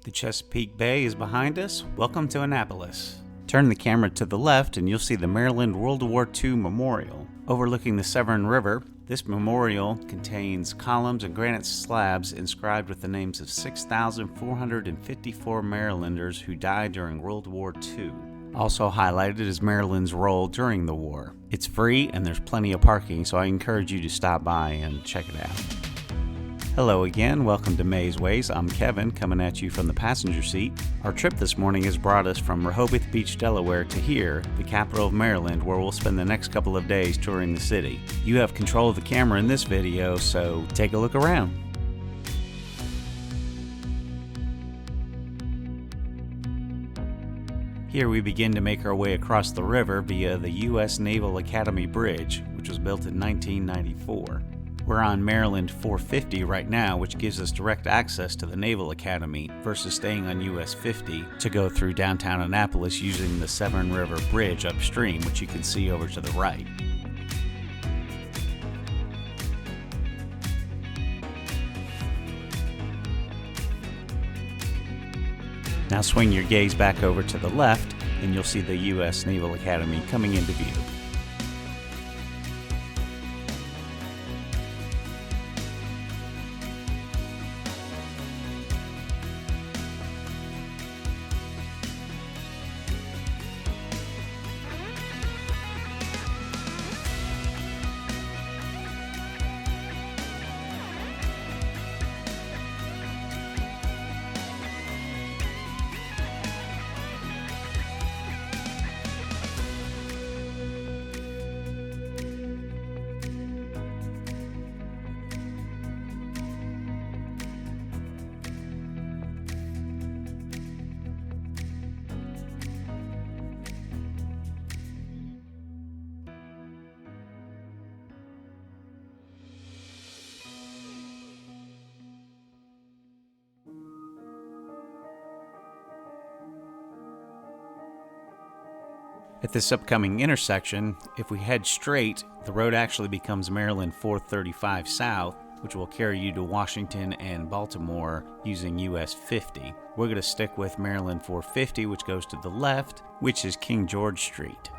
The Chesapeake Bay is behind us. Welcome to Annapolis. Turn the camera to the left and you'll see the Maryland World War II Memorial. Overlooking the Severn River, this memorial contains columns and granite slabs inscribed with the names of 6,454 Marylanders who died during World War II. Also highlighted is Maryland's role during the war. It's free and there's plenty of parking, so I encourage you to stop by and check it out. Hello again, welcome to Maze Ways. I'm Kevin, coming at you from the passenger seat. Our trip this morning has brought us from Rehoboth Beach, Delaware to here, the capital of Maryland, where we'll spend the next couple of days touring the city. You have control of the camera in this video, so take a look around. Here we begin to make our way across the river via the U.S. Naval Academy Bridge, which was built in 1994. We're on Maryland 450 right now, which gives us direct access to the Naval Academy versus staying on US 50 to go through downtown Annapolis using the Severn River Bridge upstream, which you can see over to the right. Now swing your gaze back over to the left and you'll see the US Naval Academy coming into view. At this upcoming intersection, if we head straight, the road actually becomes Maryland 435 South, which will carry you to Washington and Baltimore using US 50. We're going to stick with Maryland 450, which goes to the left, which is King George Street.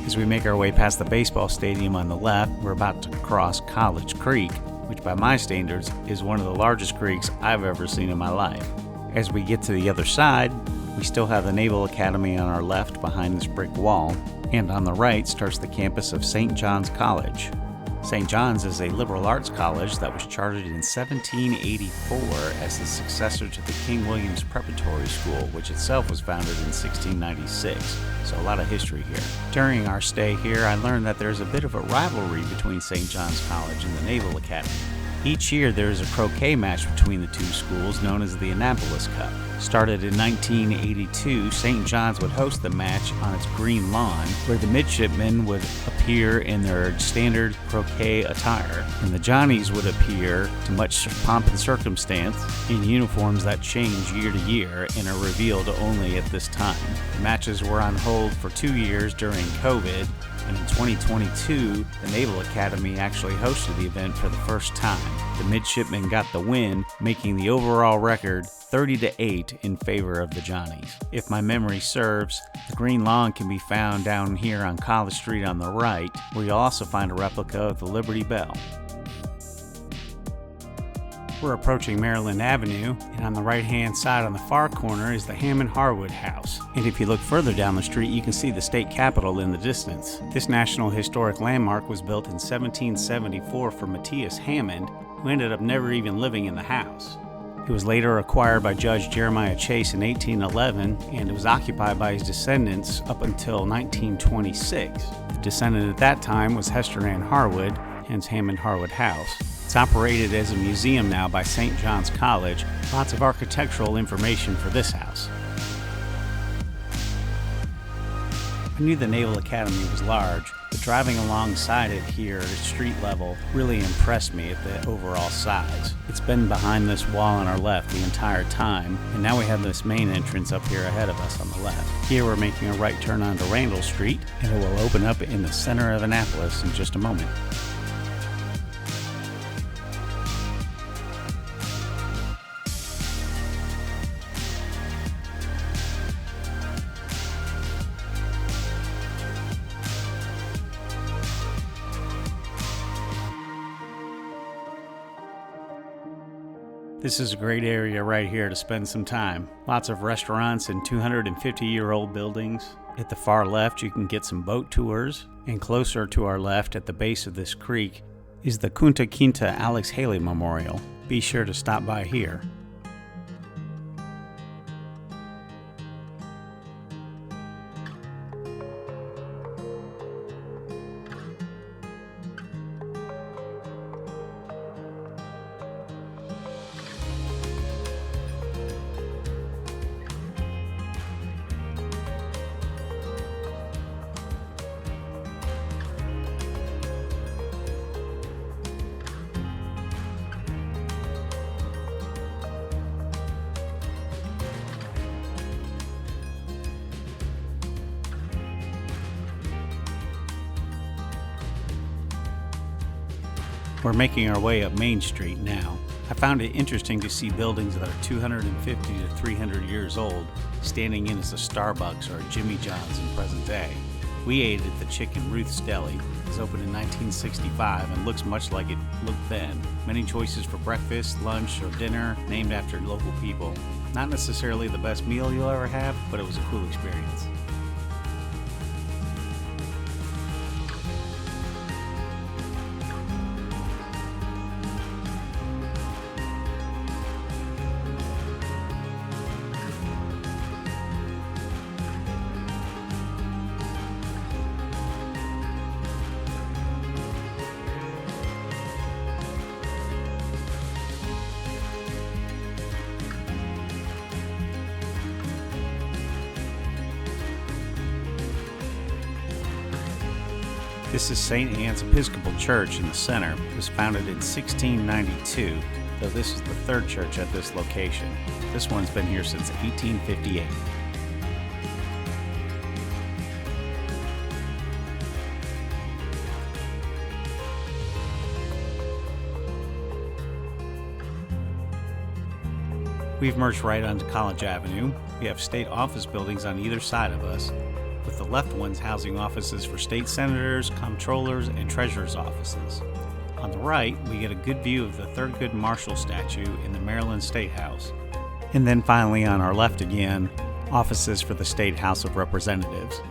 As we make our way past the baseball stadium on the left, we're about to cross College Creek, which by my standards is one of the largest creeks I've ever seen in my life. As we get to the other side, we still have the Naval Academy on our left behind this brick wall, and on the right starts the campus of St. John's College. St. John's is a liberal arts college that was chartered in 1784 as the successor to the King William's Preparatory School, which itself was founded in 1696, so a lot of history here. During our stay here, I learned that there's a bit of a rivalry between St. John's College and the Naval Academy. Each year there is a croquet match between the two schools known as the Annapolis Cup. Started in 1982, St. John's would host the match on its green lawn, where the midshipmen would appear in their standard croquet attire, and the Johnnies would appear, to much pomp and circumstance, in uniforms that change year to year and are revealed only at this time. The matches were on hold for 2 years during COVID, and in 2022, the Naval Academy actually hosted the event for the first time. The midshipmen got the win, making the overall record 30-8 in favor of the Johnnies. If my memory serves, the green lawn can be found down here on College Street on the right, where you'll also find a replica of the Liberty Bell. We're approaching Maryland Avenue, and on the right-hand side on the far corner is the Hammond-Harwood House. And if you look further down the street, you can see the state capitol in the distance. This National Historic Landmark was built in 1774 for Matthias Hammond, who ended up never even living in the house. It was later acquired by Judge Jeremiah Chase in 1811, and it was occupied by his descendants up until 1926. The descendant at that time was Hester Ann Harwood, hence Hammond-Harwood House. It's operated as a museum now by St. John's College. Lots of architectural information for this house. I knew the Naval Academy was large, But driving alongside it here at street level really impressed me at the overall size. It's been behind this wall on our left the entire time, and now we have this main entrance up here ahead of us on the left. Here we're making a right turn onto Randall Street, and it will open up in the center of Annapolis in just a moment. This is a great area right here to spend some time. Lots of restaurants and 250-year-old buildings. At the far left, you can get some boat tours. And closer to our left, at the base of this creek, is the Kinte-Alex Haley Memorial. Be sure to stop by here. We're making our way up Main Street now. I found it interesting to see buildings that are 250 to 300 years old standing in as a Starbucks or a Jimmy John's in present day. We ate at the Chicken Ruth's Deli. It was opened in 1965 and looks much like it looked then. Many choices for breakfast, lunch, or dinner named after local people. Not necessarily the best meal you'll ever have, but it was a cool experience. This is St. Anne's Episcopal Church in the center. It was founded in 1692, though this is the third church at this location. This one's been here since 1858. We've merged right onto College Avenue. We have state office buildings on either side of us, with the left ones housing offices for state senators, comptrollers, and treasurers' offices. On the right, we get a good view of the Thurgood Marshall statue in the Maryland State House. And then finally on our left again, offices for the State House of Representatives.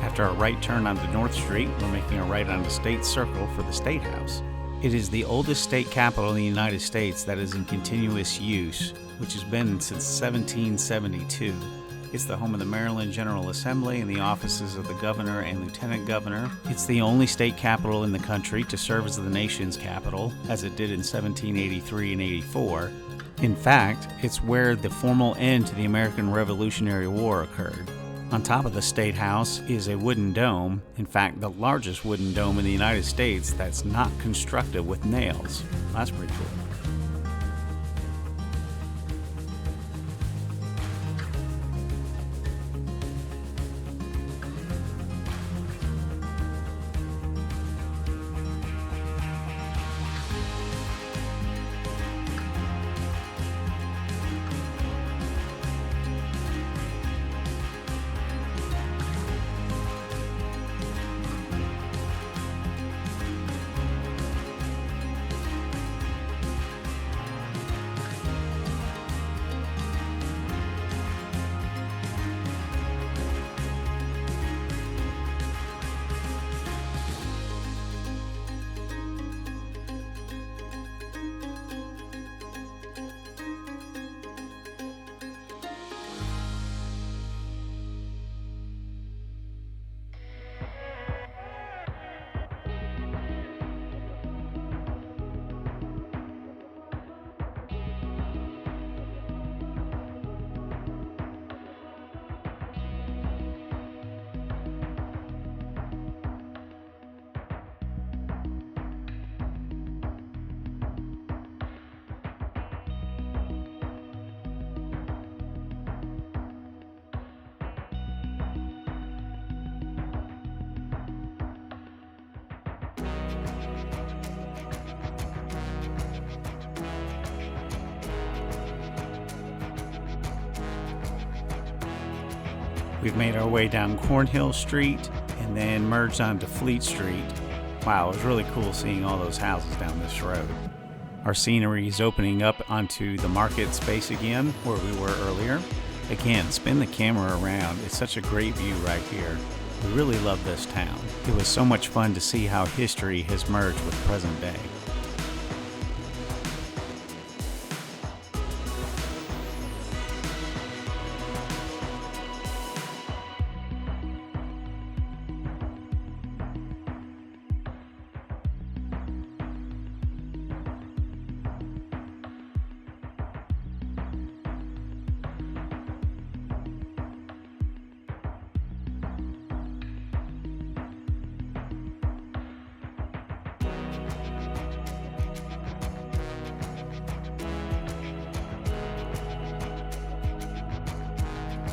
After a right turn onto North Street, we're making a right onto State Circle for the State House. It is the oldest state capitol in the United States that is in continuous use, which has been since 1772. It's the home of the Maryland General Assembly and the offices of the governor and lieutenant governor. It's the only state capitol in the country to serve as the nation's capital, as it did in 1783 and 84. In fact, it's where the formal end to the American Revolutionary War occurred. On top of the State House is a wooden dome, in fact the largest wooden dome in the United States that's not constructed with nails. That's pretty cool. We've made our way down Cornhill Street and then merged onto Fleet Street. Wow, it was really cool seeing all those houses down this road. Our scenery is opening up onto the market space again, where we were earlier. Again, spin the camera around. It's such a great view right here. We really love this town. It was so much fun to see how history has merged with present day.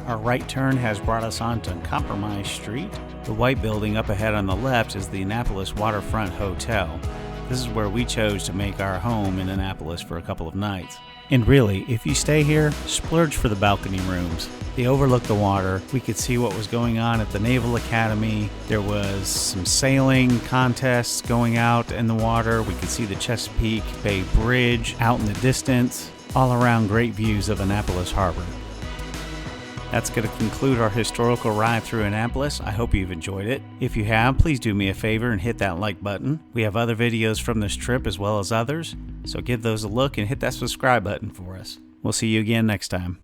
Our right turn has brought us onto Compromise Street. The white building up ahead on the left is the Annapolis Waterfront Hotel. This is where we chose to make our home in Annapolis for a couple of nights. And really, if you stay here, splurge for the balcony rooms. They overlook the water. We could see what was going on at the Naval Academy. There was some sailing contests going out in the water. We could see the Chesapeake Bay Bridge out in the distance. All around great views of Annapolis Harbor. That's going to conclude our historical ride through Annapolis. I hope you've enjoyed it. If you have, please do me a favor and hit that like button. We have other videos from this trip as well as others, so give those a look and hit that subscribe button for us. We'll see you again next time.